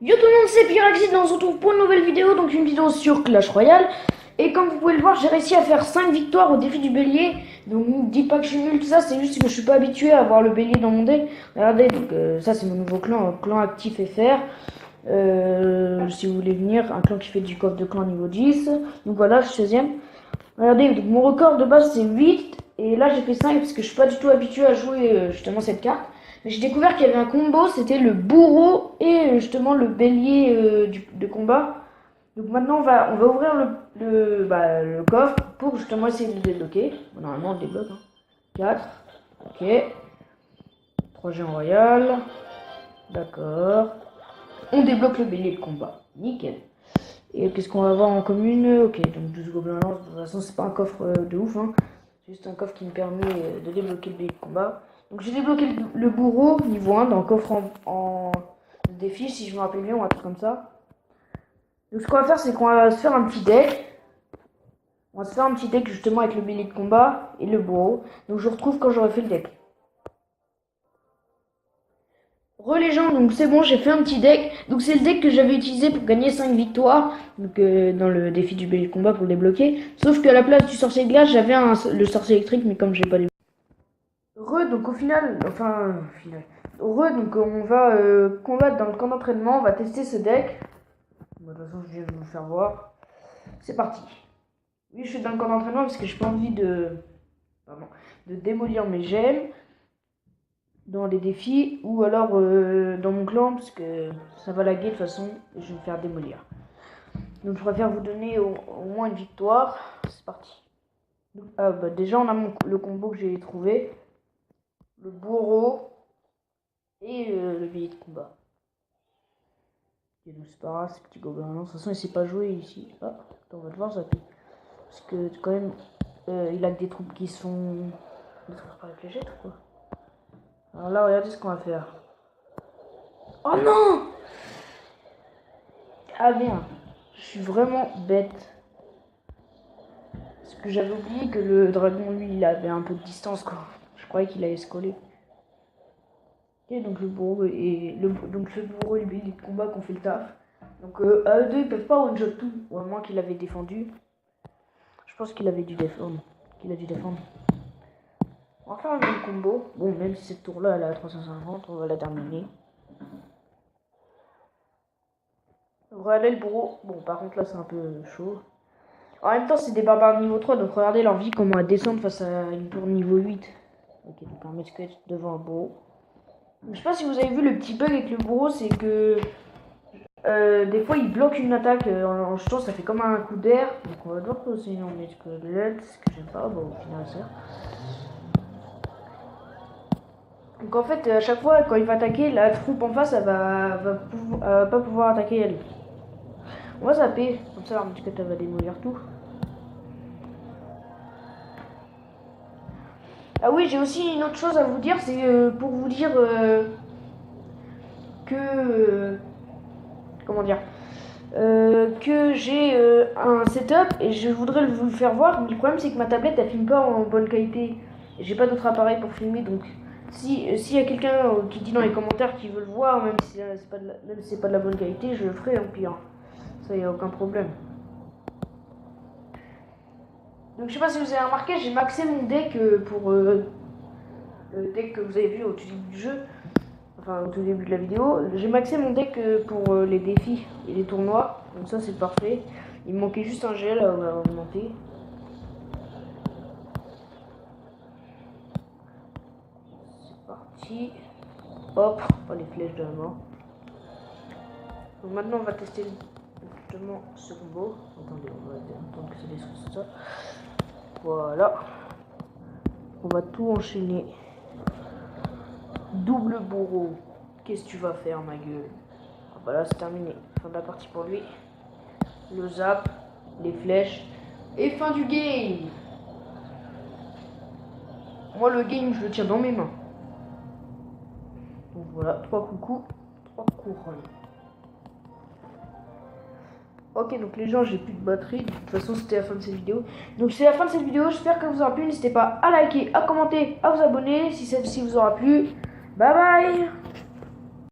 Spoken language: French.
Yo tout le monde, c'est Pyraxid, on se retrouve pour une nouvelle vidéo, donc une vidéo sur Clash Royale. Et comme vous pouvez le voir, j'ai réussi à faire 5 victoires au défi du bélier. Donc ne dites pas que je suis nul, tout ça, c'est juste que je suis pas habitué à avoir le bélier dans mon deck. Regardez, donc ça c'est mon nouveau clan, clan actif FR. Si vous voulez venir, un clan qui fait du coffre de clan niveau 10. Donc voilà, je suis 16ème. Regardez, donc mon record de base c'est 8. Et là j'ai fait 5 parce que je suis pas du tout habitué à jouer justement cette carte. Mais j'ai découvert qu'il y avait un combo, c'était le bourreau et justement le bélier de combat. Donc maintenant on va ouvrir le coffre pour justement essayer de le débloquer. Bon, normalement on le débloque. 4, ok. 3 géants royal. D'accord. On débloque le bélier de combat. Nickel. Et qu'est-ce qu'on va avoir en commune? Ok, donc 12 gobelins lance. De toute façon c'est pas un coffre de ouf. C'est juste un coffre qui me permet de débloquer le bélier de combat. Donc j'ai débloqué le bourreau niveau 1 dans le coffre en défi, si je me rappelle bien, ou un truc comme ça. Donc ce qu'on va faire, c'est qu'on va se faire un petit deck. On va se faire un petit deck justement avec le bélier de combat et le bourreau. Donc je vous retrouve quand j'aurai fait le deck. Les gens, donc c'est bon, j'ai fait un petit deck. Donc c'est le deck que j'avais utilisé pour gagner 5 victoires. Donc dans le défi du bélier de combat pour le débloquer. Sauf qu'à la place du sorcier de glace, j'avais le sorcier électrique, mais comme j'ai pas les... donc au final, donc on va combattre dans le camp d'entraînement, on va tester ce deck. Bon, de toute façon, je viens de vous le faire voir. C'est parti. Oui, je suis dans le camp d'entraînement parce que j'ai pas envie de démolir mes gemmes dans les défis ou alors dans mon clan parce que ça va laguer de toute façon et je vais me faire démolir. Donc je préfère vous donner au moins une victoire. C'est parti. Donc, déjà on a le combo que j'ai trouvé. Le bourreau et le bélier de combat. Et donc c'est pas grave, ces petits gobelins. De toute façon, il sait pas jouer ici. Ah, attends, on va le voir ça. Parce que quand même, il a des troupes qui sont. Des troupes pas avec les jets ou quoi. Alors là, regardez ce qu'on va faire. Oh non! Ah bien, je suis vraiment bête. Parce que j'avais oublié que le dragon, lui, il avait un peu de distance, quoi. Je croyais qu'il allait se coller. Et donc le bourreau et le bourreau et le bélier de combat qu'on fait le taf. Donc à eux deux ils peuvent pas one shot tout, ou à moins qu'il avait défendu. Je pense qu'il avait dû défendre. On va faire un même combo. Bon, même si cette tour là elle est à 350, on va la terminer. Regardez le bourreau. Bon par contre là c'est un peu chaud. En même temps c'est des barbares niveau 3, donc regardez leur vie comment elle descend face à une tour niveau 8. Ok, donc un mec devant un bourreau. Je sais pas si vous avez vu le petit bug avec le bourreau, c'est que des fois il bloque une attaque en jetant, ça fait comme un coup d'air. Donc on va devoir poser une escalade, ce que j'aime pas, bon au final ça. Donc en fait à chaque fois quand il va attaquer, la troupe en face elle va pas pouvoir attaquer elle. On va zapper, comme ça l'armée va démolir tout. Ah oui, j'ai aussi une autre chose à vous dire, c'est pour vous dire que comment dire, que j'ai un setup et je voudrais vous le faire voir, mais le problème c'est que ma tablette elle filme pas en bonne qualité et j'ai pas d'autre appareil pour filmer. Donc s'il y a quelqu'un qui dit dans les commentaires qu'il veut le voir, même si c'est pas de la bonne qualité, je le ferai en pire, ça y a aucun problème. Donc je sais pas si vous avez remarqué, j'ai maxé mon deck pour le deck que vous avez vu au tout début du jeu, enfin au tout début de la vidéo. J'ai maxé mon deck pour les défis et les tournois, donc ça c'est parfait. Il me manquait juste un gel à augmenter. C'est parti. Hop, oh, les flèches de la mort. Donc maintenant on va tester justement ce combo. Attendez, on va attendre que ça détruise ça. Voilà. On va tout enchaîner. Double bourreau. Qu'est-ce que tu vas faire, ma gueule? Ah bah là, c'est terminé. Fin de la partie pour lui. Le zap, les flèches. Et fin du game. Moi, le game, je le tiens dans mes mains. Donc voilà, 3 coucous, 3 couronnes. Ok, donc les gens, j'ai plus de batterie. De toute façon, c'était la fin de cette vidéo. Donc c'est la fin de cette vidéo. J'espère que vous aura plu. N'hésitez pas à liker, à commenter, à vous abonner si celle-ci vous aura plu. Bye bye.